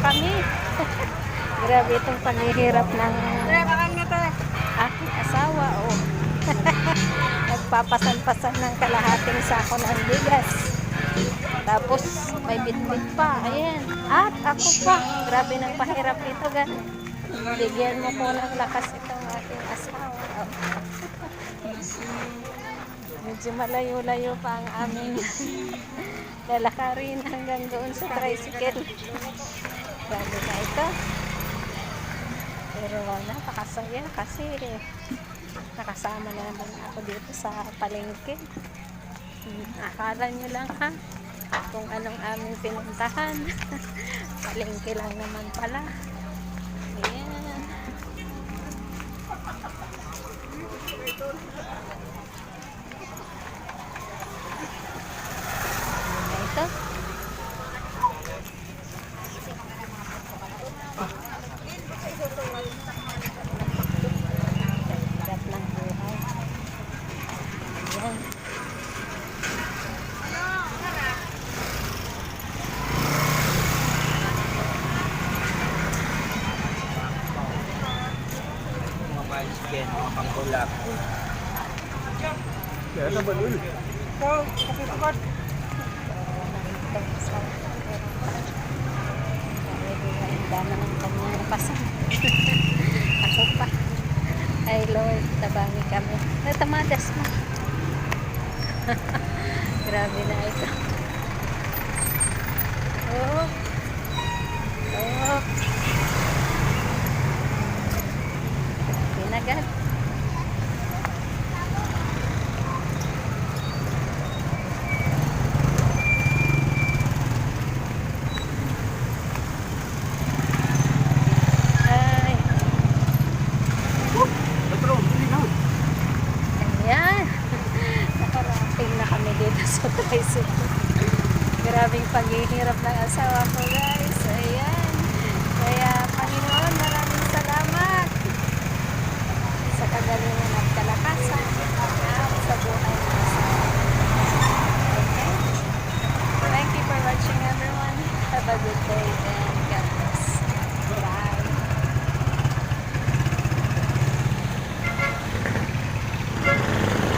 kami. Grabe itong paghihirap ng aking asawa. Oh. Nagpapasan-pasan ng kalahating sako ng bigas. Tapos may bitbit pa. Ayan. At ako pa. Grabe ng pahirap ito. Bigyan mo ko ng lakas itong aking asawa. Oh. Medyo malayo-layo pa ang aming lalakarin hanggang doon sa tricycle. Grabe na ito. Pero napakasaya kasi nakasama na naman ako dito sa palengke. Akala nyo lang ha kung anong aming pinuntahan. Palengke lang naman pala. Ayan. Ito. Hirap ng buhay. Ayan. Mga bicycle, mga pangkulak. Kaya na ba nun? Ikaw, kapit-kapit. Dama ng kanyang pasan. Ako pa. Ay Lord, tabangi kami. Natamadas mo. Grabe na ito. Oh. Oh. Pinagat. Ayan. Nakarating na kami dito sa tricycle. Grabing paghihirap ng asawa ko, guys. Ayan. Kaya, Panginoon, maraming salamat sa kagalingan at kalakasan at sa buhay ng asawa. Okay? Thank you for watching, everyone. Have a good day.